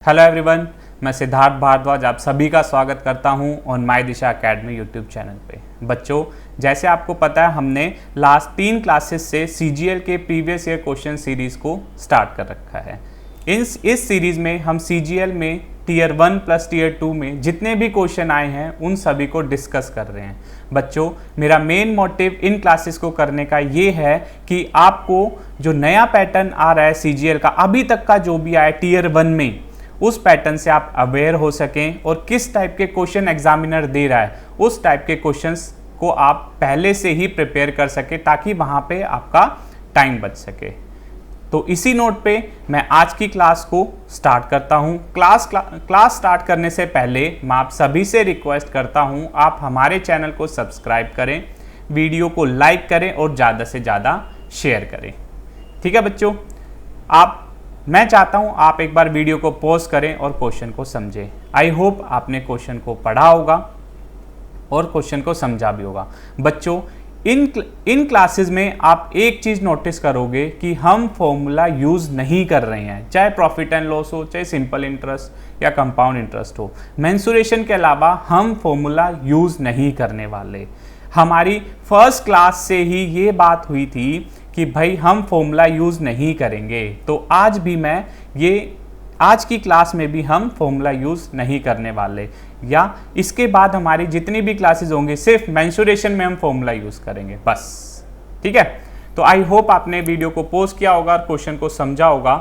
Hello everyone, मैं सिद्धार्थ भारद्वाज आप सभी का स्वागत करता हूं on my Disha academy YouTube channel पे। बच्चों, जैसे आपको पता है हमने लास्ट 3 क्लासेस से सीजीएल के प्रीवियस ईयर क्वेश्चन सीरीज़ को स्टार्ट कर रखा है। इस सीरीज़ में हम सीजीएल में टीयर 1 प्लस टीयर 2 में जितने भी क्वेश्चन आए हैं उन सभी को डिस्कस कर रहे हैं। बच्चों, मेरा मेन मोटिव इन क्लासेस को करने का ये है कि आपको जो नया पैटर्न आ रहा है सीजीएल का, अभी तक का जो भी आया टीयर 1 में, उस पैटर्न से आप अवेयर हो सकें और किस टाइप के क्वेश्चन एग्जामिनर दे रहा है उस टाइप के क्वेश्चंस को आप पहले से ही प्रिपेयर कर सके ताकि वहाँ पे आपका टाइम बच सके। तो इसी नोट पे मैं आज की क्लास को स्टार्ट करता हूँ। क्लास स्टार्ट करने से पहले मैं आप सभी से रिक्वेस्ट करता हूँ आप हमारे चैनल को सब्सक्राइब करें, वीडियो को लाइक करें और ज़्यादा से ज़्यादा शेयर करें। ठीक है बच्चों, मैं चाहता हूं आप एक बार वीडियो को पॉज करें और क्वेश्चन को समझें। आई होप आपने क्वेश्चन को पढ़ा होगा और क्वेश्चन को समझा भी होगा। बच्चों, इन क्लासेस में आप एक चीज़ नोटिस करोगे कि हम फॉर्मूला यूज़ नहीं कर रहे हैं, चाहे प्रॉफिट एंड लॉस हो, चाहे सिंपल इंटरेस्ट या कंपाउंड इंटरेस्ट हो। मेंसुरेशन के अलावा हम फॉर्मूला यूज़ नहीं करने वाले। हमारी फर्स्ट क्लास से ही ये बात हुई थी कि भाई हम फॉर्मूला यूज़ नहीं करेंगे, तो आज की क्लास में भी हम फॉर्मूला यूज़ नहीं करने वाले, या इसके बाद हमारी जितनी भी क्लासेस होंगी सिर्फ मेंसुरेशन में हम फॉर्मूला यूज़ करेंगे बस। ठीक है, तो आई होप आपने वीडियो को पॉज किया होगा और क्वेश्चन को समझा होगा।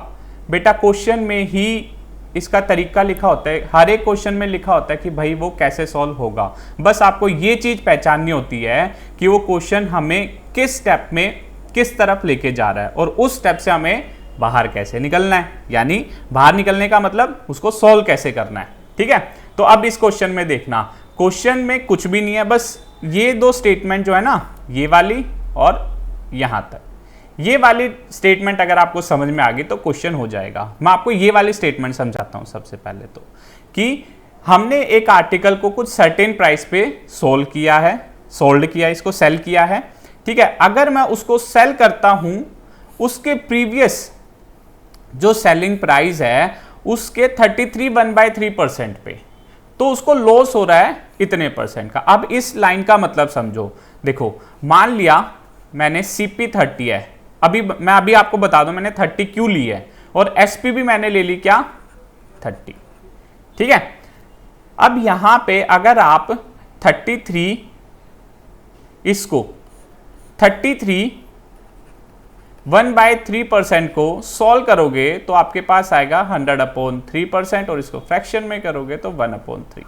बेटा, क्वेश्चन में ही इसका तरीका लिखा होता है, हर एक क्वेश्चन में लिखा होता है कि भाई वो कैसे सॉल्व होगा। बस आपको ये चीज़ पहचाननी होती है कि वो क्वेश्चन हमें किस स्टेप में किस तरफ लेके जा रहा है और उस स्टेप से हमें बाहर कैसे निकलना है, यानी बाहर निकलने का मतलब उसको सॉल्व कैसे करना है। ठीक है, तो अब इस क्वेश्चन में देखना, क्वेश्चन में कुछ भी नहीं है, बस ये दो स्टेटमेंट जो है ना, ये वाली और यहां तक, ये वाली स्टेटमेंट अगर आपको समझ में आ गई तो क्वेश्चन हो जाएगा। मैं आपको ये वाली स्टेटमेंट समझाता हूं सबसे पहले तो, कि हमने एक आर्टिकल को कुछ सर्टेन प्राइस पे सोल्ड किया, इसको सेल किया है। ठीक है, अगर मैं उसको सेल करता हूं उसके प्रीवियस जो सेलिंग प्राइस है उसके 33 1/3% पे, तो उसको लॉस हो रहा है इतने परसेंट का। अब इस लाइन का मतलब समझो। देखो, मान लिया मैंने CP 30 है, मैं अभी आपको बता दूं मैंने 30 क्यों ली है, और SP भी मैंने ले ली क्या, 30। ठीक है, अब यहां पे अगर आप 33 इसको 33 1/3% को सॉल्व करोगे तो आपके पास आएगा 100/3% और इसको फ्रैक्शन में करोगे तो 1/3।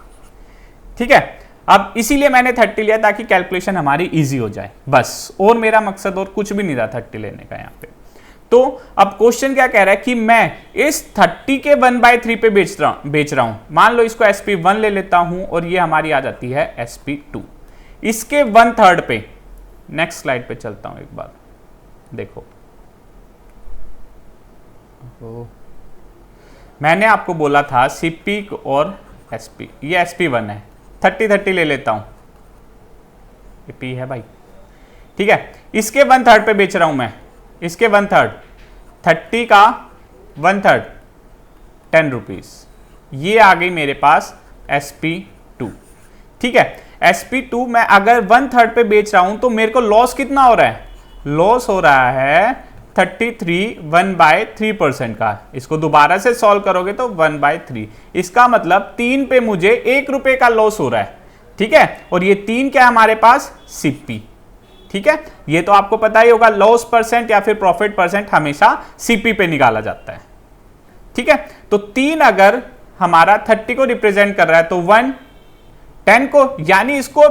ठीक है, अब इसीलिए मैंने 30 लिया ताकि कैलकुलेशन हमारी इजी हो जाए बस, और मेरा मकसद और कुछ भी नहीं था 30 लेने का यहाँ पे। तो अब क्वेश्चन क्या कह रहा है कि मैं इस 30 के 1/3 पे बेच रहा हूं। मान लो इसको SP1 ले लेता हूं और ये हमारी आ जाती है SP2, इसके 1/3 पे। नेक्स्ट स्लाइड पे चलता हूं एक बार, देखो मैंने आपको बोला था CP और SP, ये SP1 है, 30 ले लेता हूं, ये P है भाई। ठीक है, इसके 1/3 पे बेच रहा हूं मैं, इसके 1/3, 30 का 1/3 10 रुपीज, ये आ गई मेरे पास SP2। ठीक है, SP2 मैं अगर 1/3 पे बेच रहा हूं तो मेरे को लॉस कितना हो रहा है, लॉस हो रहा है 33 1/3% का। इसको दोबारा से सॉल्व करोगे तो 1/3, इसका मतलब 3 पे मुझे 1 रुपए का लॉस हो रहा है। ठीक है, और ये 3 क्या है हमारे पास, CP। ठीक है, ये तो आपको पता ही होगा, लॉस परसेंट या फिर प्रॉफिट परसेंट हमेशा CP पे निकाला जाता है। ठीक है, तो 3 अगर हमारा 30 को रिप्रेजेंट कर रहा है तो 1 10 को, यानी इसको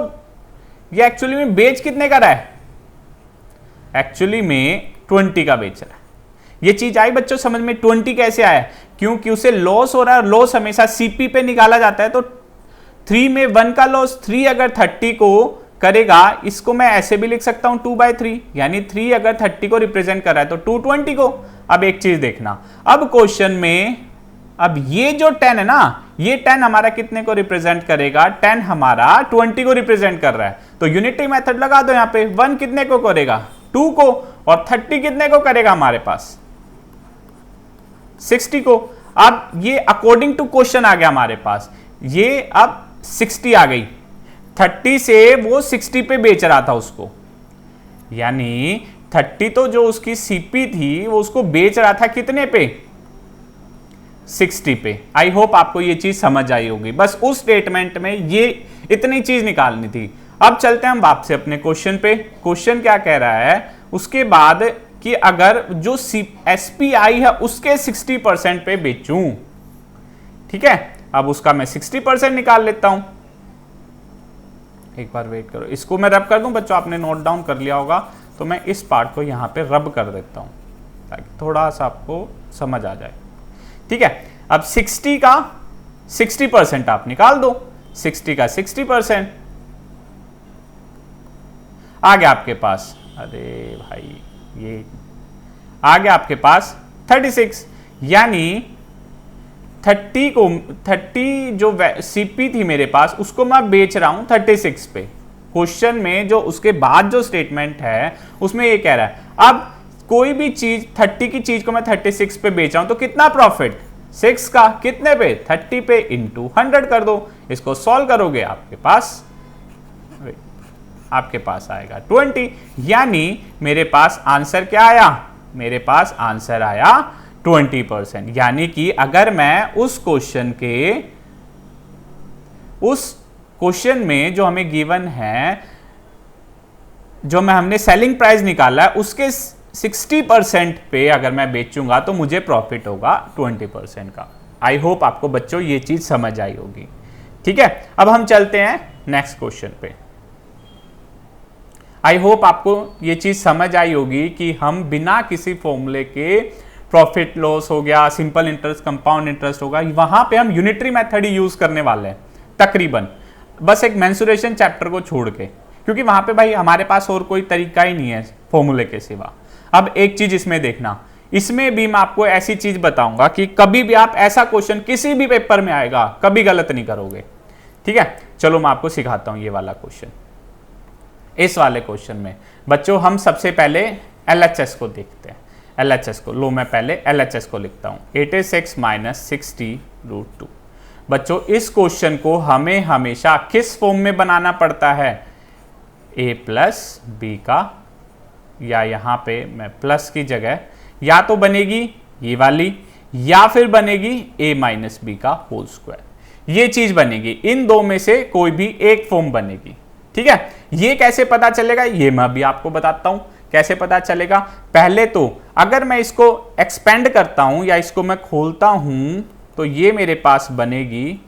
ये एक्चुअली में बेच कितने का रहा है, एक्चुअली में 20 का बेच रहा है। ये चीज आई बच्चों समझ में, 20 कैसे आया, क्योंकि उसे लॉस हो रहा है, लॉस हमेशा CP पे निकाला जाता है। तो 3 में 1 का लॉस, 3 अगर 30 को करेगा, इसको मैं ऐसे भी लिख सकता हूं 2/3, यानी 3 अगर 30 को रिप्रेजेंट कर रहा है तो 2 20 को। अब एक चीज देखना, अब क्वेश्चन में अब ये जो 10 है ना, ये 10 हमारा कितने को रिप्रेजेंट करेगा, 10 हमारा 20 को रिप्रेजेंट कर रहा है। तो यूनिटी मेथड लगा दो यहाँ पे, 1 कितने को करेगा, 2 को, और 30 कितने को करेगा हमारे पास, 60 को। अब ये अकॉर्डिंग टू क्वेश्चन आ गया हमारे पास, ये अब 60 आ गई, 30 से वो 60 पे बेच रहा था उसको, यानी 30 तो जो उसकी सीपी थी वो उसको बेच रहा था कितने पे, 60 पे। आई होप आपको ये चीज समझ आई होगी, बस उस स्टेटमेंट में ये इतनी चीज निकालनी थी। अब चलते हैं हम वापस अपने क्वेश्चन पे। क्वेश्चन क्या कह रहा है उसके बाद कि अगर जो एसपीआई है उसके 60% पे बेचूं, ठीक है, अब उसका मैं 60% निकाल लेता हूं। एक बार वेट करो, इसको मैं रब कर दूं बच्चों, आपने नोट डाउन कर लिया होगा, तो मैं इस पार्ट को यहां पे रब कर देता हूं ताकि थोड़ा सा आपको समझ आ जाए, ठीक है। अब 60 का 60% आप निकाल दो, 60 का 60% आ गया आपके पास, अरे भाई ये आ गया आपके पास 36, यानी 30 जो सीपी थी मेरे पास उसको मैं बेच रहा हूं 36 पे। क्वेश्चन में जो उसके बाद जो स्टेटमेंट है उसमें ये कह रहा है अब कोई भी चीज 30 की चीज को मैं 36 पे बेच रहा हूं तो कितना प्रॉफिट, 6 का कितने पे, 30 पे इंटू 100 कर दो। इसको सॉल्व करोगे आपके पास आएगा 20, यानी मेरे पास आंसर क्या आया, मेरे पास आंसर आया 20%। यानी कि अगर मैं उस क्वेश्चन में जो हमें गिवन है, जो हमने सेलिंग प्राइस निकाला है उसके 60% पे अगर मैं बेचूंगा तो मुझे प्रॉफिट होगा 20% का। आई होप आपको बच्चों ये चीज समझ आई होगी, ठीक है। अब हम चलते हैं नेक्स्ट क्वेश्चन पे। आई होप आपको ये चीज समझ आई होगी कि हम बिना किसी फॉर्मूले के प्रॉफिट लॉस हो गया, सिंपल इंटरेस्ट, कंपाउंड इंटरेस्ट होगा, वहां पे हम यूनिटरी मेथड ही यूज करने वाले हैं तकरीबन, बस एक मेंसुरेशन चैप्टर को छोड़ के, क्योंकि वहां पे भाई हमारे पास और कोई तरीका ही नहीं है फॉर्मूले के सिवा। अब एक चीज इसमें देखना, इसमें भी मैं आपको ऐसी चीज बताऊंगा कि कभी भी आप ऐसा क्वेश्चन किसी भी पेपर में आएगा कभी गलत नहीं करोगे, ठीक है। चलो मैं आपको सिखाता हूं ये वाला क्वेश्चन। इस वाले क्वेश्चन में बच्चों हम सबसे पहले LHS को देखते हैं। LHS को लो, मैं पहले LHS को लिखता हूं, 86 माइनस 60√2। बच्चों इस क्वेश्चन को हमें हमेशा किस फॉर्म में बनाना पड़ता है, a प्लस बी का, या यहां पे मैं प्लस की जगह या तो बनेगी ये वाली या फिर बनेगी a माइनस बी का होल स्क्वायर, ये चीज बनेगी, इन दो में से कोई भी एक फॉर्म बनेगी, ठीक है। ये कैसे पता चलेगा ये मैं भी आपको बताता हूं कैसे पता चलेगा। पहले तो अगर मैं इसको एक्सपेंड करता हूं या इसको मैं खोलता हूं तो ये मेरे पास बनेगी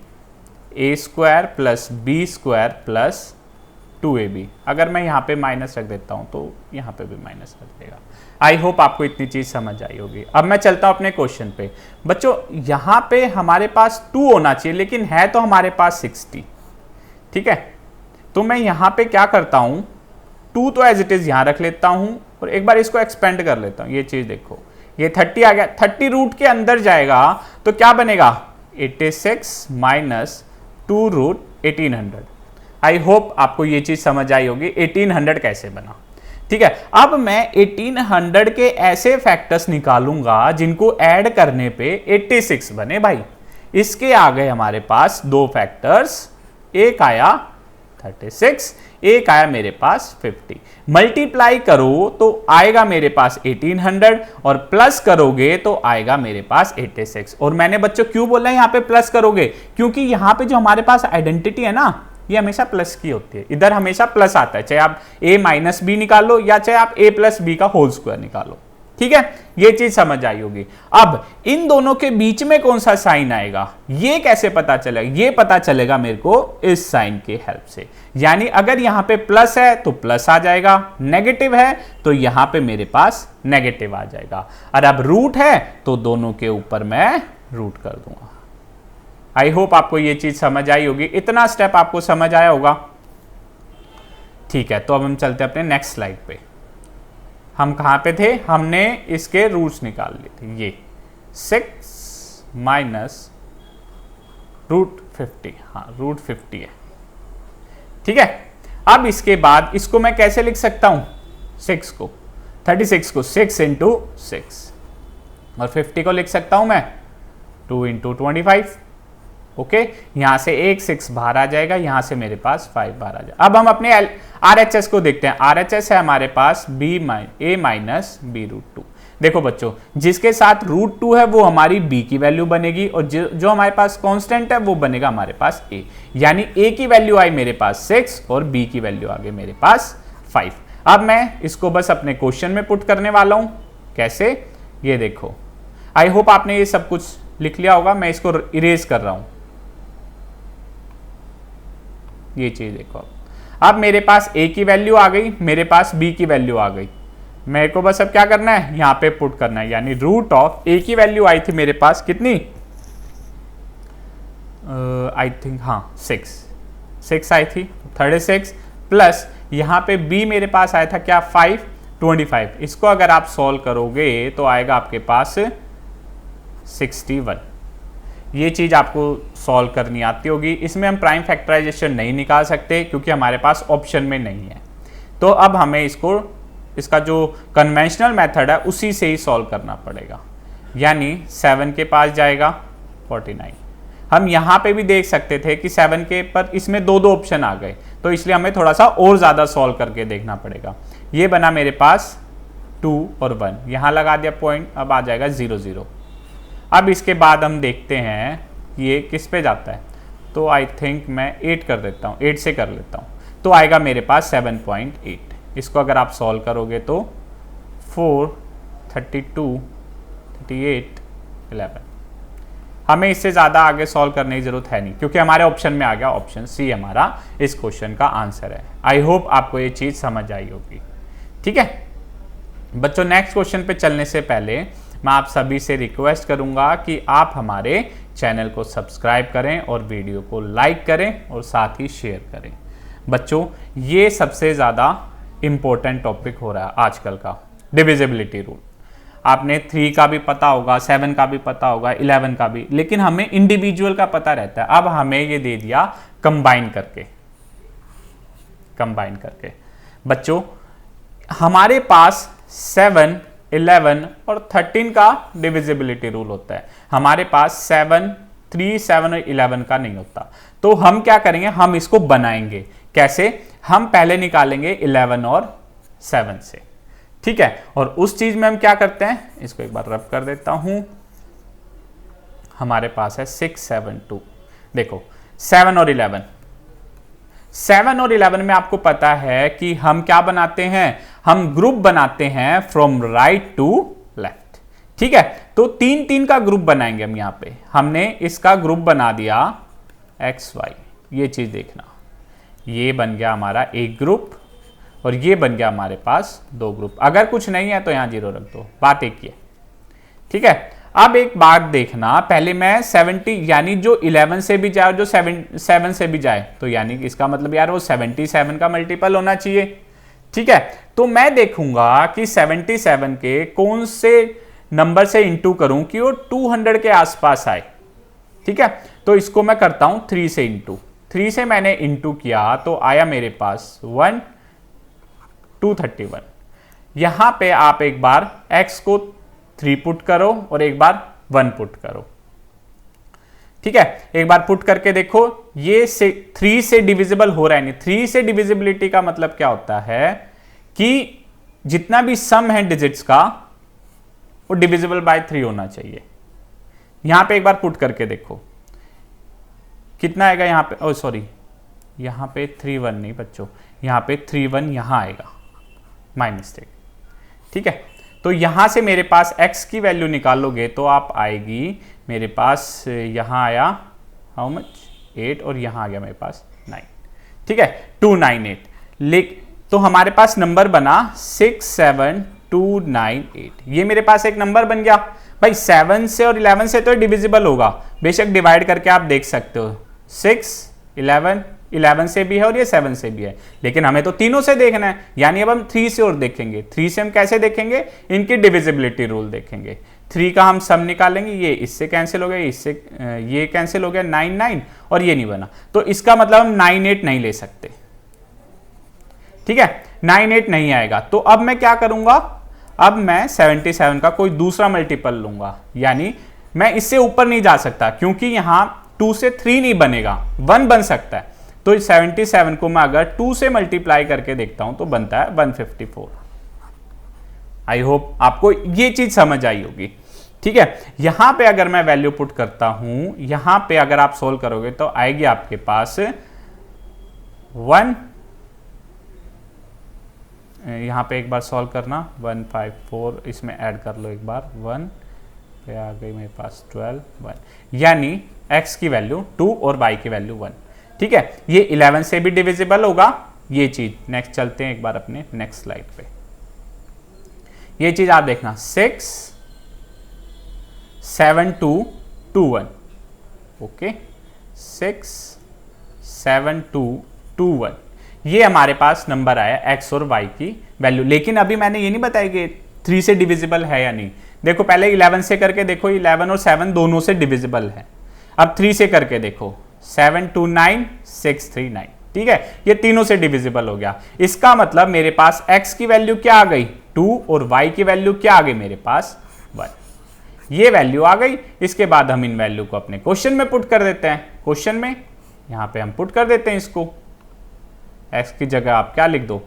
a square plus b square plus 2ab। अगर मैं यहां पे माइनस रख देता हूं तो यहां पे भी माइनस रख देगा। आई होप आपको इतनी चीज समझ आई होगी। अब मैं चलता हूं अपने क्वेश्चन पे। बच्चों यहां पे हमारे पास 2 होना चाहिए, लेकिन है तो हमारे पास 60, ठीक है। तो मैं यहां पे क्या करता हूं, 2 तो एज इट इज यहां रख लेता हूं और एक बार इसको एक्सपेंड कर लेता हूं। ये चीज देखो, ये 30 आ गया, 30 रूट के अंदर जाएगा तो क्या बनेगा, 86 माइनस 2 रूट 1800। आई होप आपको ये चीज समझ आई होगी 1800 कैसे बना, ठीक है। अब मैं 1800 के ऐसे फैक्टर्स निकालूंगा जिनको ऐड करने पे 86 बने भाई। इसके आ गए हमारे पास 2 फैक्टर्स, एक आया 36, एक आया मेरे पास 50। मल्टीप्लाई करो तो आएगा मेरे पास 1800 और प्लस करोगे तो आएगा मेरे पास 86। और मैंने बच्चों क्यों बोला है यहां पे प्लस करोगे, क्योंकि यहां पे जो हमारे पास आइडेंटिटी है ना ये हमेशा प्लस की होती है, इधर हमेशा प्लस आता है, चाहे आप a माइनस बी निकाल लो या चाहे आप a प्लस बी का होल स्क्वायर निकालो, ठीक है। ये चीज समझ आई होगी। अब इन दोनों के बीच में कौन सा साइन आएगा ये कैसे पता चलेगा, ये पता चलेगा मेरे को इस साइन के हेल्प से। यानी अगर यहां पे प्लस है तो प्लस आ जाएगा, नेगेटिव है तो यहां पे मेरे पास नेगेटिव आ जाएगा, और अब रूट है तो दोनों के ऊपर मैं रूट कर दूंगा। आई होप आपको ये चीज समझ आई होगी, इतना स्टेप आपको समझ आया होगा, ठीक है। तो अब हम चलते हैं अपने नेक्स्ट स्लाइड पे। हम कहां पे थे, हमने इसके रूट्स निकाल लिए थे, ये 6 माइनस रूट 50, हाँ रूट 50 है, ठीक है। अब इसके बाद इसको मैं कैसे लिख सकता हूं, 6 को 36 को 6 इंटू 6 और 50 को लिख सकता हूं मैं 2 इंटू 25, ओके। यहाँ से एक 6 बाहर आ जाएगा, यहाँ से मेरे पास 5 बाहर आ जाएगा। अब हम अपने RHS को देखते हैं। RHS है हमारे पास a माइनस b रूट 2। देखो बच्चों, जिसके साथ रूट 2 है वो हमारी b की वैल्यू बनेगी, और जो हमारे पास कांस्टेंट है वो बनेगा हमारे पास a। यानी a की वैल्यू आई मेरे पास 6 और b की वैल्यू आ गई मेरे पास 5। अब मैं इसको बस अपने क्वेश्चन में पुट करने वाला हूं। कैसे, ये देखो, आई होप आपने ये सब कुछ लिख लिया होगा। मैं इसको इरेज कर रहा हूं, ये चीज देखो। अब मेरे पास a की वैल्यू आ गई, मेरे पास b की वैल्यू आ गई। मेरे को बस अब क्या करना है, यहाँ पे पुट करना है। यानी रूट ऑफ a की वैल्यू आई थी मेरे पास कितनी, आई थिंक हाँ 6 आई थी, 36 प्लस यहाँ पे b मेरे पास आया था क्या 25। इसको अगर आप सॉल्व करोगे तो आएगा आपके पास 61। ये चीज़ आपको सॉल्व करनी आती होगी। इसमें हम प्राइम फैक्टराइजेशन नहीं निकाल सकते क्योंकि हमारे पास ऑप्शन में नहीं है। तो अब हमें इसका जो कन्वेंशनल मेथड है उसी से ही सॉल्व करना पड़ेगा। यानी 7 के पास जाएगा 49। हम यहाँ पे भी देख सकते थे कि 7 के पर इसमें दो ऑप्शन आ गए, तो इसलिए हमें थोड़ा सा और ज़्यादा सॉल्व करके देखना पड़ेगा। ये बना मेरे पास 2 और 1, यहाँ लगा दिया पॉइंट, अब आ जाएगा 0 0। अब इसके बाद हम देखते हैं ये किस पे जाता है, तो आई थिंक मैं 8 कर देता हूँ, 8 से कर लेता हूँ, तो आएगा मेरे पास 7.8। इसको अगर आप सॉल्व करोगे तो 4, 32, 38, 11। हमें इससे ज़्यादा आगे सॉल्व करने की जरूरत है नहीं क्योंकि हमारे ऑप्शन में आ गया, ऑप्शन सी हमारा इस क्वेश्चन का आंसर है। आई होप आपको ये चीज़ समझ आई होगी। ठीक है बच्चों, नेक्स्ट क्वेश्चन पे चलने से पहले मैं आप सभी से रिक्वेस्ट करूंगा कि आप हमारे चैनल को सब्सक्राइब करें और वीडियो को लाइक करें और साथ ही शेयर करें। बच्चों, ये सबसे ज़्यादा इम्पोर्टेंट टॉपिक हो रहा है आजकल का, डिविजिबिलिटी रूल। आपने 3 का भी पता होगा, 7 का भी पता होगा, 11 का भी, लेकिन हमें इंडिविजुअल का पता रहता है। अब हमें ये दे दिया कंबाइन करके। बच्चों, हमारे पास 7, 11 और 13 का डिविजिबिलिटी रूल होता है। हमारे पास 3, 7 और 11 का नहीं होता। तो हम क्या करेंगे, हम इसको बनाएंगे। कैसे, हम पहले निकालेंगे 11 और 7 से, ठीक है। और उस चीज में हम क्या करते हैं, इसको एक बार रब कर देता हूं। हमारे पास है 6, 7, 2। देखो 7 और 11 में आपको पता है कि हम क्या बनाते हैं, हम ग्रुप बनाते हैं फ्रॉम राइट टू लेफ्ट। ठीक है, तो 3 का ग्रुप बनाएंगे हम। यहां पे हमने इसका ग्रुप बना दिया XY। ये चीज देखना, ये बन गया हमारा एक ग्रुप और ये बन गया हमारे पास 2 ग्रुप। अगर कुछ नहीं है तो यहां 0 रख दो, बात एक ही है। ठीक है, अब एक बात देखना, पहले मैं 70 यानी जो 11 से भी जाए और जो 7 से भी जाए, तो यानी इसका मतलब यार वो 77 का मल्टीपल होना चाहिए। ठीक है, तो मैं देखूंगा कि 77 के कौन से नंबर से इंटू करूं कि वो 200 के आसपास आए। ठीक है, तो इसको मैं करता हूं 3 से इंटू। 3 से मैंने इंटू किया तो आया मेरे पास 231। यहां पे आप एक बार x को 3 पुट करो और एक बार 1 पुट करो। ठीक है, एक बार पुट करके देखो, ये 3 से डिविजिबल हो रहा है नहीं। 3 से डिविजिबिलिटी का मतलब क्या होता है कि जितना भी सम है डिजिट्स का वो डिविजिबल बाय 3 होना चाहिए। यहां पे एक बार पुट करके देखो कितना आएगा। यहां पे सॉरी, यहां पे 31 नहीं बच्चों, यहां पे 31 यहां आएगा, माय मिस्टेक। ठीक है, तो यहां से मेरे पास x की वैल्यू निकालोगे तो आप आएगी मेरे पास, यहां आया हाउ मच 8 और यहां आ गया मेरे पास 9। ठीक है, 298। तो हमारे पास नंबर बना 67298। ये मेरे पास एक नंबर बन गया। भाई 7 से और 11 से तो डिविजिबल होगा, बेशक डिवाइड करके आप देख सकते हो। 6, 11 से भी है और ये 7 से भी है, लेकिन हमें तो तीनों से देखना है। यानी अब हम 3 से और देखेंगे। 3 से हम कैसे देखेंगे, इनकी डिविजिबिलिटी रूल देखेंगे। 3 का हम सम निकालेंगे, ये इससे कैंसिल हो गया, इससे ये कैंसिल हो गया, 9 9 और ये नहीं बना, तो इसका मतलब हम 9 8 नहीं ले सकते। ठीक है, 9 8 नहीं आएगा। तो अब मैं क्या करूंगा, अब मैं 77 का कोई दूसरा मल्टीपल लूंगा। यानी मैं इससे ऊपर नहीं जा सकता क्योंकि यहाँ 2 से 3 नहीं बनेगा, 1 बन सकता है। तो 77 को मैं अगर 2 से मल्टीप्लाई करके देखता हूं तो बनता है 154। आई होप आपको ये चीज समझ आई होगी। ठीक है, यहां पे अगर मैं वैल्यू पुट करता हूं, यहां पे अगर आप सोल्व करोगे तो आएगी आपके पास 1, यहां पे एक बार सॉल्व करना 154, इसमें ऐड कर लो एक बार 1 पे आ गई मेरे पास 12 1, यानी x की वैल्यू 2 और y की वैल्यू 1। ठीक है, ये 11 से भी डिविजिबल होगा ये चीज। नेक्स्ट चलते हैं एक बार अपने नेक्स्ट स्लाइड पे। ये चीज आप देखना 6 7 2 2 1। ओके, 6 7 2 2 1, ये हमारे पास नंबर आया x और y की वैल्यू। लेकिन अभी मैंने ये नहीं बताया कि 3 से डिविजिबल है या नहीं। देखो पहले 11 से करके देखो, 11 और 7 दोनों से डिविजिबल है। अब 3 से करके देखो, 7 2 9 6 3 9। ठीक है, ये तीनों से डिविजिबल हो गया। इसका मतलब मेरे पास x की वैल्यू क्या आ गई 2 और y की वैल्यू क्या आ गई मेरे पास 1। ये वैल्यू आ गई। इसके बाद हम इन वैल्यू को अपने क्वेश्चन में पुट कर देते हैं। क्वेश्चन में यहां पे हम पुट कर देते हैं इसको। x की जगह आप क्या लिख दो,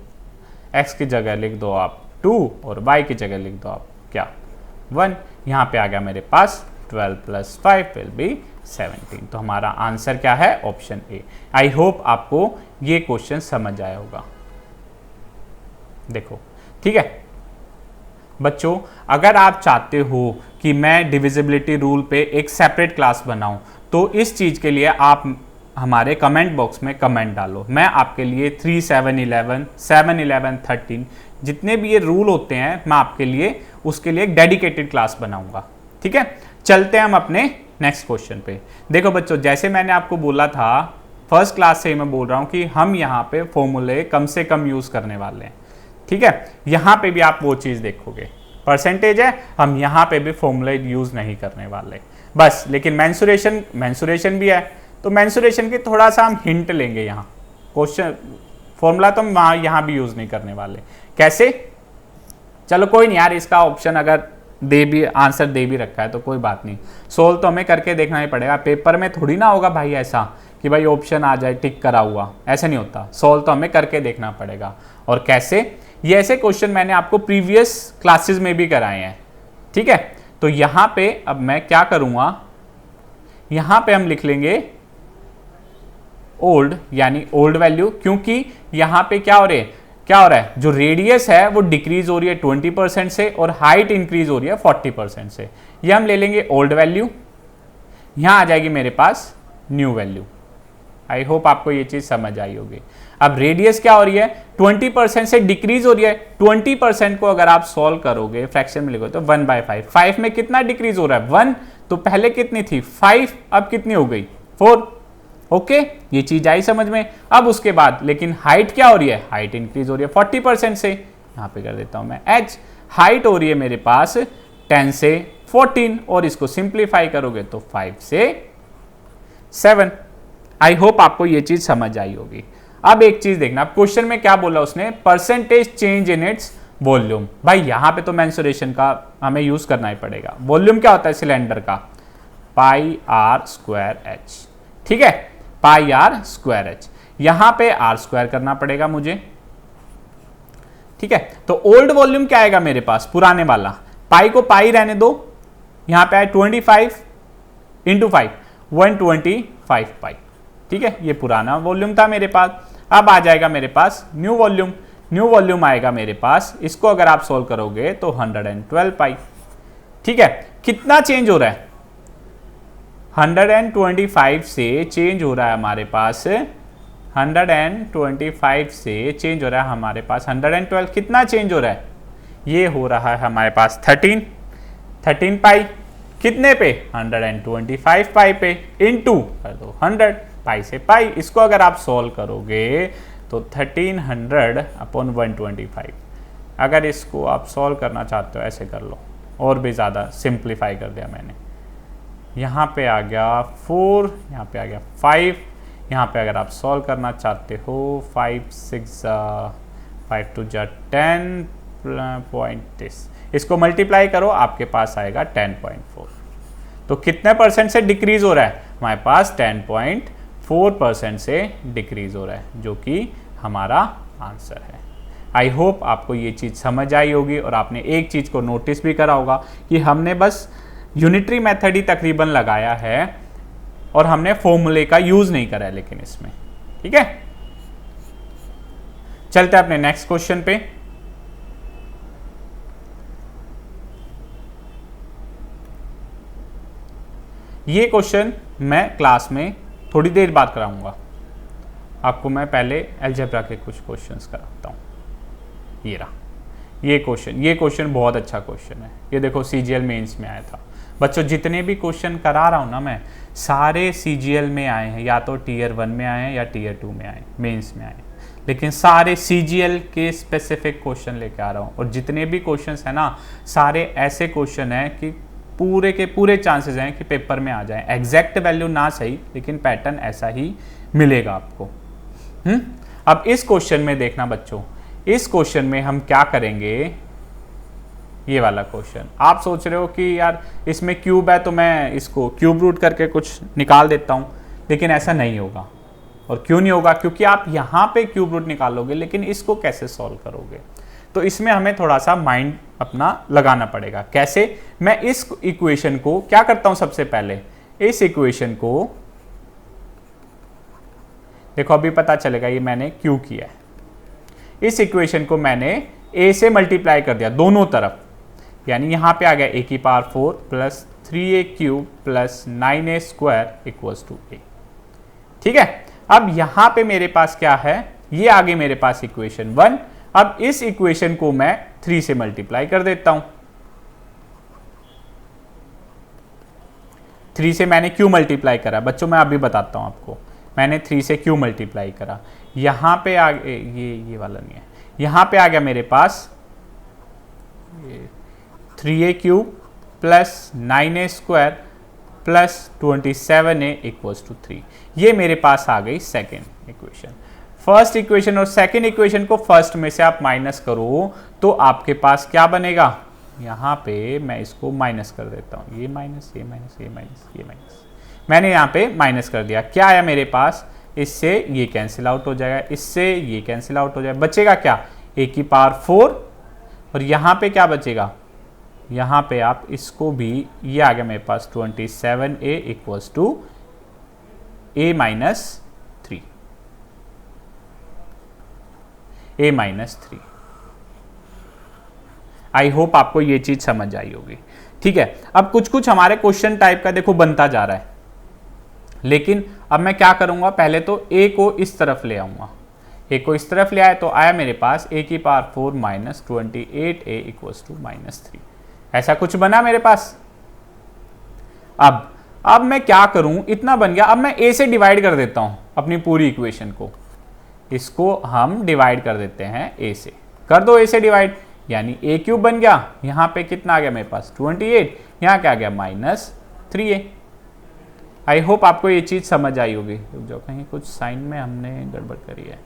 x की जगह लिख दो आप 2 और y की जगह लिख दो आप क्या 1। यहां पे आ गया मेरे पास 12 + 5 विल बी 17। तो हमारा आंसर क्या है, ऑप्शन ए। आई होप आपको ये क्वेश्चन समझ आया होगा। देखो ठीक है बच्चों, अगर आप चाहते हो कि मैं डिविजिबिलिटी रूल पे एक सेपरेट क्लास बनाऊं तो इस चीज के लिए आप हमारे कमेंट बॉक्स में कमेंट डालो। मैं आपके लिए 3 7 11 7 11 13 जितने भी ये रूल होते हैं मैं आपके लिए उसके लिए एक डेडिकेटेड क्लास बनाऊंगा। ठीक है, चलते हैं हम अपने नेक्स्ट क्वेश्चन पे। देखो बच्चों, जैसे मैंने आपको बोला था फर्स्ट क्लास से ही मैं बोल रहा हूं कि हम यहाँ पे फॉर्मूले कम से कम यूज करने वाले हैं। ठीक है, यहाँ पे भी आप वो चीज देखोगे, परसेंटेज है, हम यहाँ पे भी फॉर्मूले यूज नहीं करने वाले बस। लेकिन मेंसुरेशन भी है, तो मेंसुरेशन की थोड़ा सा हम हिंट लेंगे यहाँ। क्वेश्चन फॉर्मूला तो हम यहाँ भी यूज नहीं करने वाले। कैसे, चलो कोई नहीं यार, इसका ऑप्शन अगर आंसर दे भी रखा है तो कोई बात नहीं, सोल्व तो हमें करके देखना ही पड़ेगा। पेपर में थोड़ी ना होगा भाई ऐसा कि भाई ऑप्शन आ जाए टिक करा हुआ, ऐसे नहीं होता। सोल्व तो हमें करके देखना पड़ेगा। और कैसे, ये ऐसे क्वेश्चन मैंने आपको प्रीवियस क्लासेस में भी कराए हैं। ठीक है, तो यहाँ पे अब मैं क्या करूँगा, यहाँ पे हम लिख लेंगे ओल्ड, यानी ओल्ड वैल्यू, क्योंकि यहाँ पे क्या हो रहा है, जो रेडियस है वो डिक्रीज हो रही है 20% से और हाइट इंक्रीज हो रही है 40% से। ये हम ले लेंगे ओल्ड वैल्यू, यहां आ जाएगी मेरे पास न्यू वैल्यू। आई होप आपको ये चीज समझ आई होगी। अब रेडियस क्या हो रही है, 20% से डिक्रीज हो रही है। 20% को अगर आप सॉल्व करोगे फ्रैक्शन में लिखोगे तो 1/5। 5 में कितना डिक्रीज हो रहा है 1, तो पहले कितनी थी 5, अब कितनी हो गई 4। ओके, ये चीज आई समझ में। अब उसके बाद लेकिन हाइट क्या हो रही है, हाइट इंक्रीज हो रही है 40% से। यहां पे कर देता हूं मैं h, हाइट हो रही है मेरे पास 10 से 14 और इसको सिंप्लीफाई करोगे तो 5 से 7। आई होप आपको ये चीज समझ आई होगी। अब एक चीज देखना, क्वेश्चन में क्या बोला उसने, percentage change in its volume. भाई यहां पे तो मेंसुरेशन का हमें यूज करना ही पड़ेगा। वॉल्यूम क्या होता है सिलेंडर का, πr²h। ठीक है, πr²h, यहां पे r² करना पड़ेगा मुझे। ठीक है, तो ओल्ड वॉल्यूम क्या आएगा मेरे पास, पुराने वाला, पाई को पाई रहने दो, यहां पे आए 25 × 5 125 पाई। ठीक है, ये पुराना वॉल्यूम था मेरे पास। अब आ जाएगा मेरे पास न्यू वॉल्यूम। न्यू वॉल्यूम आएगा मेरे पास, इसको अगर आप सोल्व करोगे तो 112 पाई। ठीक है, कितना चेंज हो रहा है, 125 से चेंज हो रहा है हमारे पास, 125 से चेंज हो रहा है हमारे पास 112। कितना चेंज हो रहा है, ये हो रहा है हमारे पास 13 पाई। कितने पे, 125 पाई पे, इनटू कर दो 100 पाई से पाई। इसको अगर आप सॉल्व करोगे तो 1300/125। अगर इसको आप सॉल्व करना चाहते हो ऐसे कर लो, और भी ज़्यादा सिंप्लीफाई कर दिया मैंने। यहाँ पे आ गया 4, यहाँ पे आ गया 5। यहाँ पे अगर आप सॉल्व करना चाहते हो 5 6 5 2 10.10, इसको मल्टीप्लाई करो आपके पास आएगा 10.4। तो कितने परसेंट से डिक्रीज हो रहा है? हमारे पास 10.4% से डिक्रीज हो रहा है, जो कि हमारा आंसर है। आई होप आपको ये चीज़ समझ आई होगी और आपने एक चीज़ को नोटिस भी करा होगा कि हमने बस यूनिटरी मेथड ही तकरीबन लगाया है और हमने फॉर्मूले का यूज़ नहीं करा है लेकिन इसमें। ठीक है, चलते हैं अपने नेक्स्ट क्वेश्चन पे। ये क्वेश्चन मैं क्लास में थोड़ी देर बाद कराऊंगा आपको। मैं पहले अलजेब्रा के कुछ क्वेश्चंस कराता हूँ। ये रहा ये क्वेश्चन बहुत अच्छा क्वेश्चन है। ये देखो सीजीएल मेंस में आया था। बच्चों जितने भी क्वेश्चन करा रहा हूँ ना मैं, सारे सीजीएल में आए हैं, या तो टीयर 1 में आए हैं या टीयर 2 में आए, मेंस में आए, लेकिन सारे सीजीएल के स्पेसिफिक क्वेश्चन लेके आ रहा हूँ। और जितने भी क्वेश्चंस हैं ना, सारे ऐसे क्वेश्चन हैं कि पूरे के पूरे चांसेस हैं कि पेपर में आ जाए। एग्जैक्ट वैल्यू ना सही, लेकिन पैटर्न ऐसा ही मिलेगा आपको। अब इस क्वेश्चन में देखना बच्चों, इस क्वेश्चन में हम क्या करेंगे। ये वाला क्वेश्चन आप सोच रहे हो कि यार इसमें क्यूब है तो मैं इसको क्यूब रूट करके कुछ निकाल देता हूँ, लेकिन ऐसा नहीं होगा। और क्यों नहीं होगा? क्योंकि आप यहाँ पे क्यूब रूट निकालोगे, लेकिन इसको कैसे सॉल्व करोगे? तो इसमें हमें थोड़ा सा माइंड अपना लगाना पड़ेगा। कैसे? मैं इस इक्वेशन को क्या करता हूं, सबसे पहले इस इक्वेशन को देखो, अभी पता चलेगा ये मैंने क्यों किया है। इस इक्वेशन को मैंने a से मल्टीप्लाई कर दिया दोनों तरफ, यानी यहां पे आ गया a की power 4 plus 3a cube plus 9a square equals to a। ठीक है, अब यहां पे मेरे पास क्या है, ये आगे मेरे पास इक्वेशन 1। अब इस इक्वेशन को मैं 3 से मल्टीप्लाई कर देता हूं। 3 से मैंने क्यों मल्टीप्लाई करा बच्चों, मैं अभी बताता हूं आपको। मैंने 3 से क्यों मल्टीप्लाई करा, यहां पे आ ये वाला नहीं है, यहां पे आ गया मेरे पास 3a cube plus 9a square plus 27a equals to 3। ये मेरे पास आ गई सेकेंड इक्वेशन। फर्स्ट इक्वेशन और सेकेंड इक्वेशन को फर्स्ट में से आप माइनस करो तो आपके पास क्या बनेगा, यहाँ पे मैं इसको माइनस कर देता हूँ, ये माइनस ये माइनस ये माइनस ये माइनस, मैंने यहाँ पे माइनस कर दिया। क्या आया मेरे पास, इससे ये कैंसिल आउट हो जाएगा, इससे ये कैंसिल आउट हो जाएगा, बचेगा क्या, a की पावर 4। और यहाँ पे क्या बचेगा, यहाँ पे आप इसको भी, ये आ गया मेरे पास 27a equals to a minus 3, a minus 3। I hope आपको ये चीज समझ आई होगी। ठीक है, अब कुछ कुछ हमारे क्वेश्चन टाइप का देखो बनता जा रहा है, लेकिन अब मैं क्या करूंगा, पहले तो a को इस तरफ ले आऊंगा। a को इस तरफ ले आया तो आया मेरे पास a की power 4 minus 28a equals to minus 3। ऐसा कुछ बना मेरे पास। अब मैं क्या करूं, इतना बन गया। अब मैं a से डिवाइड कर देता हूं अपनी पूरी इक्वेशन को, इसको हम डिवाइड कर देते हैं a से। कर दो a से डिवाइड, यानी a क्यूब बन गया। यहां पे कितना आ गया मेरे पास 28, यहां क्या आ गया माइनस 3a। आई होप आपको ये चीज समझ आई होगी। जो कहीं कुछ साइन में हमने गड़बड़ करी है,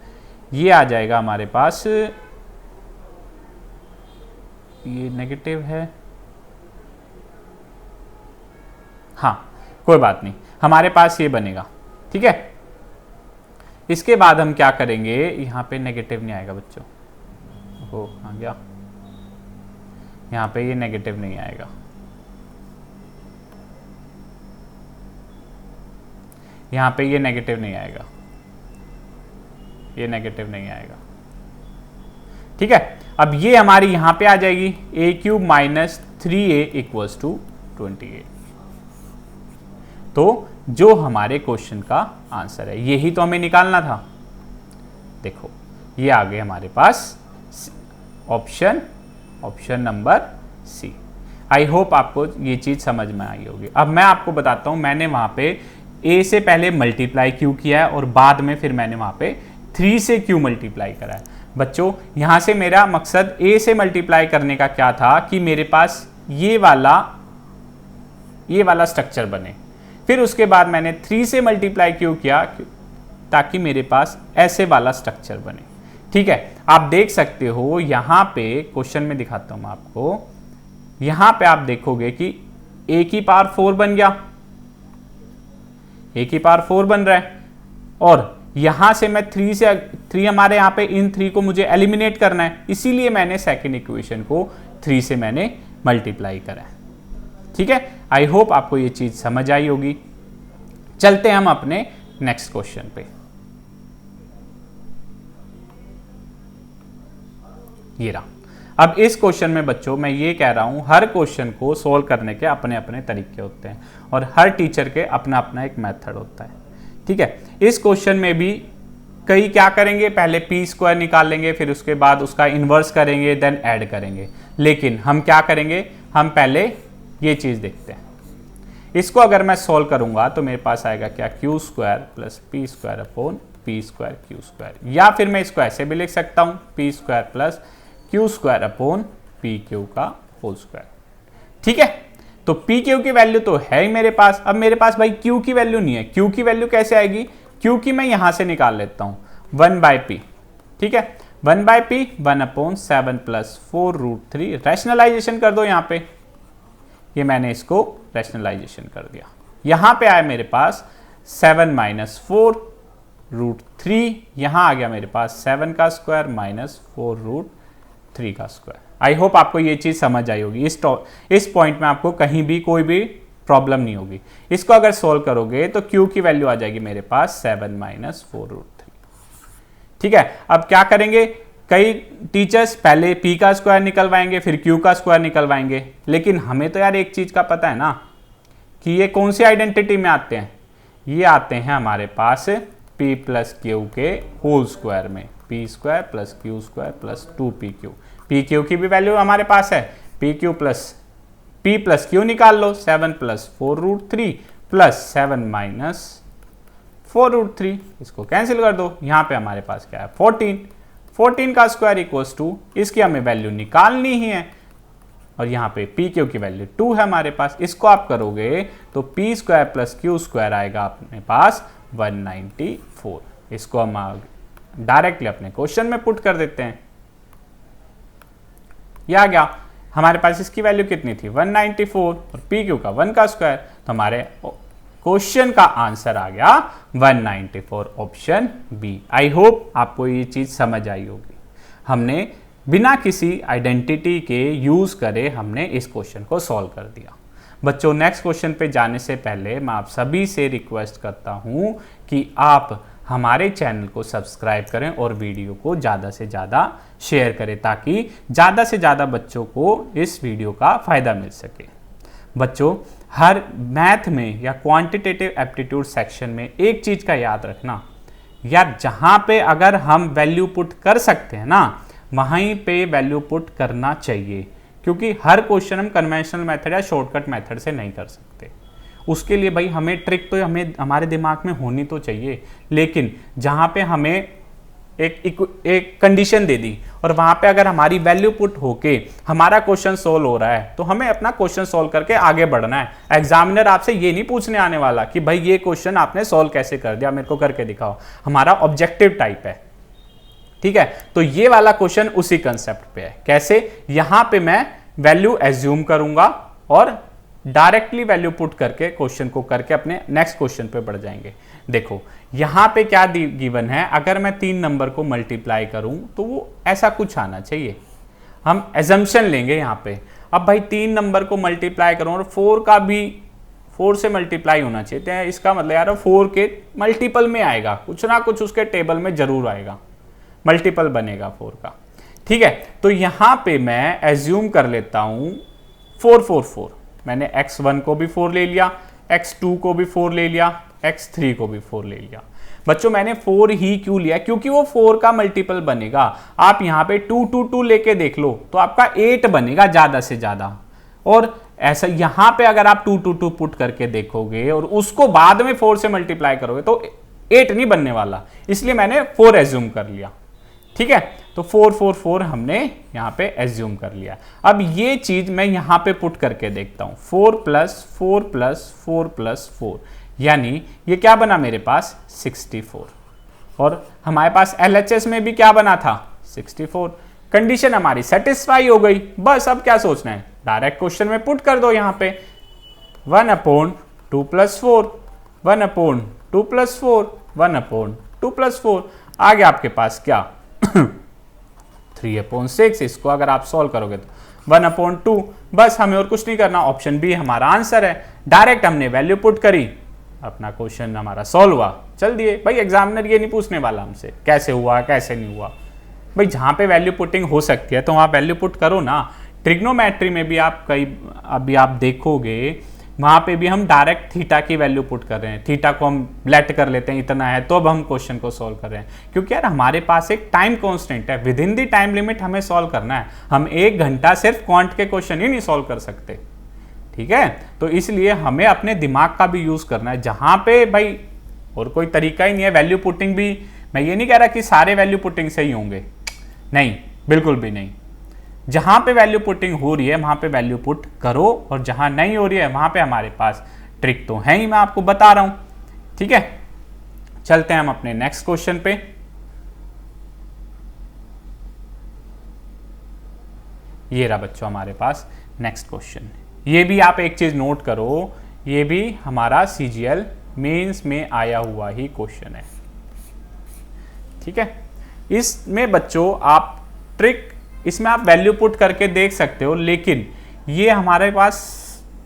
ये आ जाएगा हमारे पास, ये नेगेटिव है, हाँ कोई बात नहीं, हमारे पास ये बनेगा। ठीक है, इसके बाद हम क्या करेंगे, यहां पे नेगेटिव नहीं आएगा बच्चों, ओ आ गया, यहां पे ये नेगेटिव नहीं आएगा, यहां पे ये नेगेटिव नहीं आएगा, ये नेगेटिव नहीं आएगा। ठीक है, अब ये हमारी यहां पे आ जाएगी a cube minus 3a equals to 28। तो जो हमारे क्वेश्चन का आंसर है, यही तो हमें निकालना था। देखो ये आ गए हमारे पास option number C. I hope आपको ये चीज समझ में आई होगी। अब मैं आपको बताता हूं, मैंने वहां पे a से पहले मल्टीप्लाई क्यों किया है और बाद में फिर मैंने वहां पे 3 से क्यों मल्टीप्लाई करा है। बच्चों यहां से मेरा मकसद a से मल्टीप्लाई करने का क्या था कि मेरे पास ये वाला स्ट्रक्चर बने। फिर उसके बाद मैंने 3 से मल्टीप्लाई क्यों किया, ताकि मेरे पास ऐसे वाला स्ट्रक्चर बने। ठीक है, आप देख सकते हो यहां पे क्वेश्चन में दिखाता हूं मैं आपको, यहां पे आप देखोगे कि a की पावर 4 बन गया, a की पावर 4 बन रहा है। और यहां से मैं 3 हमारे यहां पे इन 3 को मुझे एलिमिनेट करना है, इसीलिए मैंने सेकेंड इक्वेशन को 3 से मैंने मल्टीप्लाई करा है। ठीक है, आई होप आपको ये चीज समझ आई होगी। चलते हैं हम अपने नेक्स्ट क्वेश्चन पे। ये रहा। अब इस क्वेश्चन में बच्चों मैं ये कह रहा हूं, हर क्वेश्चन को सोल्व करने के अपने अपने तरीके होते हैं और हर टीचर के अपना अपना एक मेथड होता है। ठीक है, इस क्वेश्चन में भी कई क्या करेंगे, पहले पी स्क्वायर निकाल लेंगे, फिर उसके बाद उसका इन्वर्स करेंगे, देन ऐड करेंगे। लेकिन हम क्या करेंगे, हम पहले ये चीज देखते हैं। इसको अगर मैं सोल्व करूंगा तो मेरे पास आएगा क्या, Q square plus P square upon P square Q square, या फिर मैं इसको ऐसे भी लिख सकता हूं, P square plus Q square upon P Q का होल स्क्वायर। ठीक है, तो पी क्यू की वैल्यू तो है ही मेरे पास। अब मेरे पास भाई क्यू की वैल्यू नहीं है, क्यू की वैल्यू कैसे आएगी, क्यू की मैं यहां से निकाल लेता हूं, 1/p। ठीक है, 1/p 1/7 प्लस 4√3, रैशनलाइजेशन कर दो यहां पे, ये मैंने इसको रैशनलाइजेशन कर दिया। यहां पे आया मेरे पास 7 - 4√3, यहां आ गया मेरे पास 7 का स्क्वायर माइनस 4√3 का स्क्वायर। आई होप आपको ये चीज समझ आई होगी। इस पॉइंट में आपको कहीं भी कोई भी प्रॉब्लम नहीं होगी। इसको अगर सोल्व करोगे तो क्यू की वैल्यू आ जाएगी मेरे पास 7 - 4√3। ठीक है, अब क्या करेंगे, कई टीचर्स पहले p का स्क्वायर निकलवाएंगे, फिर q का स्क्वायर निकलवाएंगे। लेकिन हमें तो यार एक चीज का पता है ना कि ये कौन सी आइडेंटिटी में आते हैं, ये आते हैं हमारे पास p प्लस क्यू के होल स्क्वायर में, p square plus Q square plus 2pq। P Q की भी वैल्यू हमारे पास है, P Q plus p plus Q निकाल लो, 7 प्लस 4√3 प्लस 7 माइनस 4√3, इसको कैंसिल कर दो। यहां पे हमारे पास क्या है, 14 का स्क्वायर इक्वल्स टू, इसकी हमें वैल्यू निकालनी ही है और यहाँ पे पी क्यू की वैल्यू 2 है हमारे पास। इसको आप करोगे तो P square plus Q square आएगा अपने पास 194। इसको हम डायरेक्टली अपने क्वेश्चन में पुट कर देते हैं। ये आ गया हमारे पास, इसकी वैल्यू कितनी थी 194 और पी क्यू का 1 का स्क्वायर, तो हमारे क्वेश्चन का आंसर आ गया 194, ऑप्शन बी। आई होप आपको ये चीज समझ आई होगी। हमने बिना किसी आइडेंटिटी के यूज करे हमने इस क्वेश्चन को सॉल्व कर दिया। बच्चों, नेक्स्ट क्वेश्चन पे जाने से पहले मैं आप सभी से रिक्वेस्ट करता हूं कि आप हमारे चैनल को सब्सक्राइब करें और वीडियो को ज़्यादा से ज़्यादा शेयर करें ताकि ज़्यादा से ज़्यादा बच्चों को इस वीडियो का फ़ायदा मिल सके। बच्चों, हर मैथ में या क्वांटिटेटिव एप्टीट्यूड सेक्शन में एक चीज़ का याद रखना, यार जहाँ पे अगर हम वैल्यू पुट कर सकते हैं ना, वहीं पे वैल्यू पुट करना चाहिए, क्योंकि हर क्वेश्चन हम कन्वेंशनल मेथड या शॉर्टकट मेथड से नहीं कर सकते। उसके लिए भाई हमें ट्रिक तो हमें हमारे दिमाग में होनी तो चाहिए, लेकिन जहाँ पे हमें एक कंडीशन दे दी और वहाँ पे अगर हमारी वैल्यू पुट होके हमारा क्वेश्चन सोल्व हो रहा है तो हमें अपना क्वेश्चन सोल्व करके आगे बढ़ना है। एग्जामिनर आपसे ये नहीं पूछने आने वाला कि भाई ये क्वेश्चन आपने सोल्व कैसे कर दिया, मेरे को करके दिखाओ। हमारा ऑब्जेक्टिव टाइप है, ठीक है। तो ये वाला क्वेश्चन उसी कंसेप्ट पे है। कैसे, यहां पे मैं वैल्यू एज्यूम करूंगा और डायरेक्टली वैल्यू पुट करके क्वेश्चन को करके अपने नेक्स्ट क्वेश्चन पे बढ़ जाएंगे। देखो यहां पे क्या गिवन है, अगर मैं 3 नंबर को मल्टीप्लाई करूं तो वो ऐसा कुछ आना चाहिए। हम एजम्पशन लेंगे यहां पे। अब भाई 3 नंबर को मल्टीप्लाई करूं और 4 का भी 4 से मल्टीप्लाई होना चाहिए, तो इसका मतलब यार 4 के मल्टीपल में आएगा, कुछ ना कुछ उसके टेबल में जरूर आएगा, मल्टीपल बनेगा 4 का, ठीक है। तो यहां पे मैं एज्यूम कर लेता हूं 4 4 4। मैंने x1 को भी 4 ले लिया, x2 को भी 4 ले लिया, x3 को भी 4 ले लिया। बच्चों मैंने 4 ही क्यों लिया, क्योंकि वो 4 का मल्टीपल बनेगा। आप यहाँ पे 2 2 2 लेके देख लो तो आपका 8 बनेगा ज्यादा से ज्यादा। और ऐसा यहाँ पे अगर आप 2 2 2 पुट करके देखोगे और उसको बाद में 4 से मल्टीप्लाई करोगे तो 8 नहीं बनने वाला, इसलिए मैंने 4 एज्यूम कर लिया, ठीक है। तो 4 4 4 हमने यहां पे एज्यूम कर लिया। अब ये चीज मैं यहां पे पुट करके देखता हूं, 4 प्लस 4 प्लस 4 प्लस 4, यानी ये क्या बना मेरे पास 64। और हमारे पास LHS में भी क्या बना था 64। कंडीशन हमारी सेटिस्फाई हो गई। बस अब क्या सोचना है, डायरेक्ट क्वेश्चन में पुट कर दो यहां पे। 1/2 + 4, 1/2 + 4, 1/2 + 4, आ गया आपके पास क्या 3/6। इसको अगर आप सॉल्व करोगे तो 1/2, बस हमें और कुछ नहीं करना, ऑप्शन बी हमारा आंसर है। डायरेक्ट हमने वैल्यू पुट करी, अपना क्वेश्चन हमारा सॉल्व हुआ, चल दिए। भाई एग्जामिनर ये नहीं पूछने वाला हमसे कैसे हुआ कैसे नहीं हुआ, भाई जहाँ पे वैल्यू पुटिंग हो सकती है तो वहाँ वैल्यू पुट करो ना। ट्रिग्नोमेट्री में भी आप अभी आप देखोगे वहाँ पे भी हम डायरेक्ट थीटा की वैल्यू पुट कर रहे हैं, थीटा को हम लेट कर लेते हैं इतना है तो अब हम क्वेश्चन को सॉल्व कर रहे हैं, क्योंकि यार हमारे पास एक टाइम कॉन्स्टेंट है, with in the time limit हमें सॉल्व करना है। हम 1 घंटा सिर्फ क्वांट के क्वेश्चन ही नहीं सॉल्व कर सकते, ठीक है। तो इसलिए हमें अपने दिमाग का भी यूज करना है, जहां पे भाई और कोई तरीका ही नहीं है। वैल्यू पुटिंग भी मैं ये नहीं कह रहा कि सारे वैल्यू पुटिंग सही होंगे, नहीं, बिल्कुल भी नहीं। जहां पे वैल्यू पुटिंग हो रही है वहां पे वैल्यू पुट करो, और जहां नहीं हो रही है वहां पे हमारे पास ट्रिक तो है ही, मैं आपको बता रहा हूं, ठीक है। चलते हैं हम अपने नेक्स्ट क्वेश्चन पे। ये रहा बच्चों हमारे पास नेक्स्ट क्वेश्चन। ये भी आप एक चीज नोट करो, ये भी हमारा सीजीएल मेंस में आया हुआ ही क्वेश्चन है, ठीक है। इसमें बच्चों आप ट्रिक, इसमें आप वैल्यू पुट करके देख सकते हो, लेकिन ये हमारे पास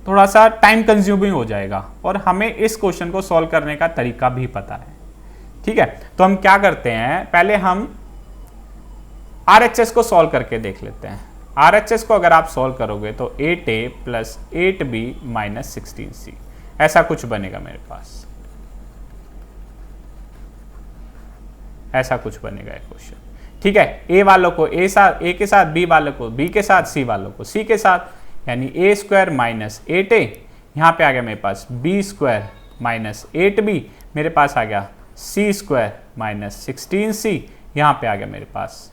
थोड़ा सा टाइम कंज्यूमिंग हो जाएगा और हमें इस क्वेश्चन को सॉल्व करने का तरीका भी पता है, ठीक है। तो हम क्या करते हैं, पहले हम आरएचएस को सॉल्व करके देख लेते हैं। आरएचएस को अगर आप सॉल्व करोगे तो 8a + 8b - 16c ऐसा कुछ बनेगा मेरे पास, ऐसा कुछ बनेगा एक क्वेश्चन, ठीक है। ए वालों को ए के साथ, बी वालों को बी के साथ, सी वालों को सी के साथ, यानी a² - 8a, यहां पे आ गया मेरे पास b² - 8b, मेरे पास आ गया c² - 16c, यहां पे आ गया मेरे पास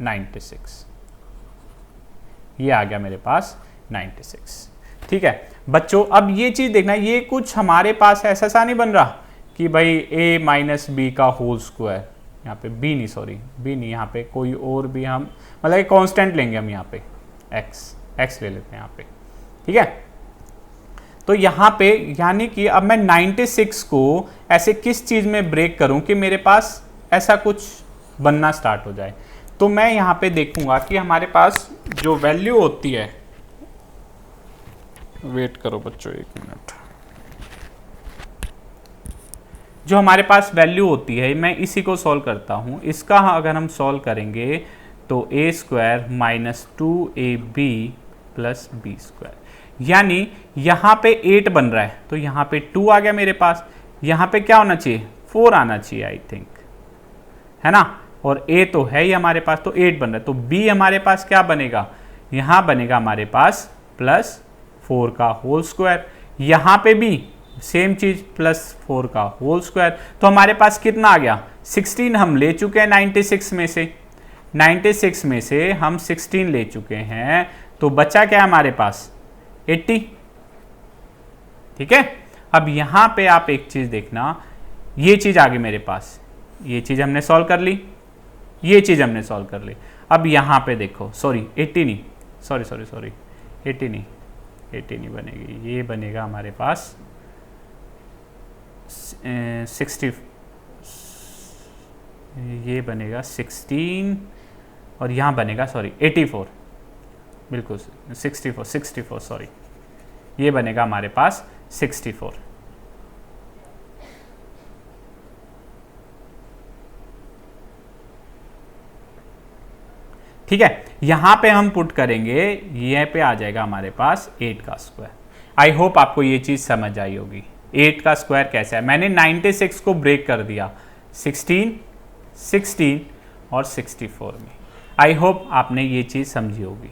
96, ये आ गया मेरे पास 96, ठीक है बच्चों। अब ये चीज देखना, ये कुछ हमारे पास ऐसा नहीं बन रहा कि भाई a - b का होल स्क्वायर, यहाँ पे b नहीं, सॉरी b नहीं, यहाँ पे कोई और भी हम मतलब एक कांस्टेंट लेंगे हम, यहाँ पे x ले लेते हैं यहाँ पे, ठीक है। तो यहाँ पे यानी कि अब मैं 96 को ऐसे किस चीज में ब्रेक करूं कि मेरे पास ऐसा कुछ बनना स्टार्ट हो जाए। तो मैं यहाँ पे देखूंगा कि हमारे पास जो वैल्यू होती है, वेट करो बच्चों 1 मिनट, जो हमारे पास वैल्यू होती है मैं इसी को सॉल्व करता हूं। इसका अगर हम सॉल्व करेंगे तो a² - 2ab + b², यानी यहां पे 8 बन रहा है तो यहां पे 2 आ गया मेरे पास, यहां पे क्या होना चाहिए 4 आना चाहिए आई थिंक, है ना। और a तो है ही हमारे पास, तो 8 बन रहा है, तो b हमारे पास क्या बनेगा, यहां बनेगा हमारे पास +4 का होल स्क्वायर, यहां पे भी सेम चीज +4 का होल स्क्वायर। तो हमारे पास कितना आ गया 16 हम ले चुके हैं 96 में से, 96 में से हम 16 ले चुके हैं, तो बचा क्या हमारे पास 80, ठीक है। अब यहां पे आप एक चीज देखना, ये चीज आ गई मेरे पास, ये चीज हमने सॉल्व कर ली, ये चीज हमने सॉल्व कर ली। अब यहां पे देखो, सॉरी 80 नहीं, सॉरी 80 नहीं बनेगी, ये बनेगा हमारे पास 60, ये बनेगा 16 और यहाँ बनेगा सॉरी 84, बिल्कुल 64 सॉरी, ये बनेगा हमारे पास 64, ठीक है। यहां पे हम पुट करेंगे, ये पे आ जाएगा हमारे पास 8 का स्क्वायर। आई होप आपको ये चीज समझ आई होगी, 8 का स्क्वायर कैसा है। मैंने 96 को ब्रेक कर दिया 16 और 64 में। आई होप आपने ये चीज समझी होगी,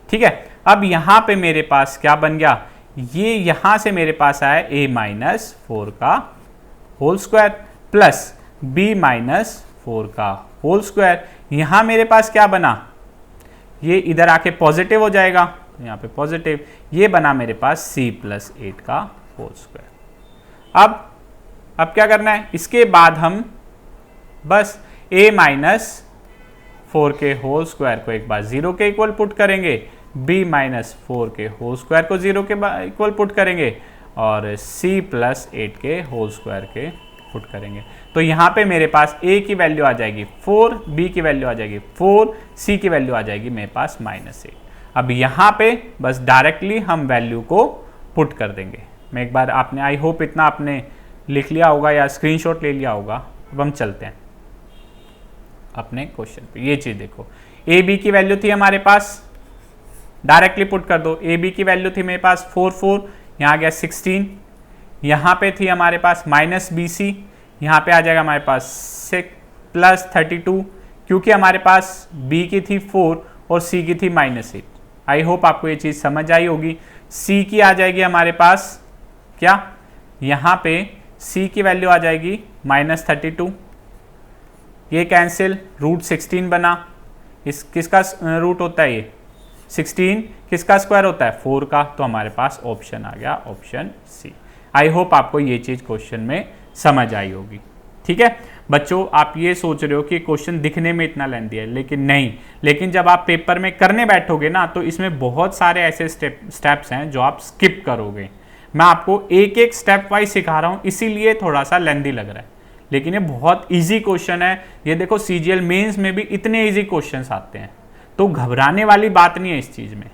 ठीक है। अब यहां पे मेरे पास क्या बन गया, ये यहां से मेरे पास आया a - 4 का होल स्क्वायर प्लस b - 4 का होल स्क्वायर। यहां मेरे पास क्या बना, ये इधर आके पॉजिटिव हो जाएगा, यहाँ पे पॉजिटिव, ये बना मेरे पास c + 8 का होल स्क्वायर। अब क्या करना है, इसके बाद हम बस a - 4 के होल स्क्वायर को एक बार 0 के इक्वल पुट करेंगे, b माइनस 4 के होल स्क्वायर को 0 के इक्वल पुट करेंगे और c प्लस 8 के होल स्क्वायर के पुट करेंगे। तो यहाँ पे मेरे पास a की वैल्यू आ जाएगी 4, b की वैल्यू आ जाएगी 4, c की वैल्यू आ जाएगी मेरे पास -8। अब यहाँ पे बस डायरेक्टली हम वैल्यू को पुट कर देंगे। मैं एक बार आपने आई होप इतना आपने लिख लिया होगा या स्क्रीनशॉट ले लिया होगा। अब हम चलते हैं अपने क्वेश्चन पे। ये चीज़ देखो, ए बी की वैल्यू थी हमारे पास, डायरेक्टली पुट कर दो। ए बी की वैल्यू थी मेरे पास 4 4, यहाँ आ गया 16। यहाँ पे थी हमारे पास माइनस बी सी, यहाँ पे आ जाएगा हमारे पास 6 प्लस 32, क्योंकि हमारे पास b की थी 4 और c की थी -8। आई होप आपको ये चीज़ समझ आई होगी। c की आ जाएगी हमारे पास क्या, यहाँ पे c की वैल्यू आ जाएगी -32, ये कैंसिल, रूट 16 बना। इस किसका रूट होता है ये 16, किसका स्क्वायर होता है 4 का, तो हमारे पास ऑप्शन आ गया ऑप्शन सी। आई होप आपको ये चीज़ क्वेश्चन में समझ आई होगी। ठीक है बच्चों, आप ये सोच रहे हो कि क्वेश्चन दिखने में इतना लेंथी है, लेकिन नहीं, लेकिन जब आप पेपर में करने बैठोगे ना तो इसमें बहुत सारे ऐसे स्टेप्स हैं जो आप स्किप करोगे। मैं आपको एक एक स्टेप वाइज सिखा रहा हूँ, इसीलिए थोड़ा सा लेंथी लग रहा है, लेकिन ये बहुत इजी क्वेश्चन है। ये देखो सीजीएल मेंस में भी इतने इजी क्वेश्चंस आते हैं, तो घबराने वाली बात नहीं है इस चीज़ में।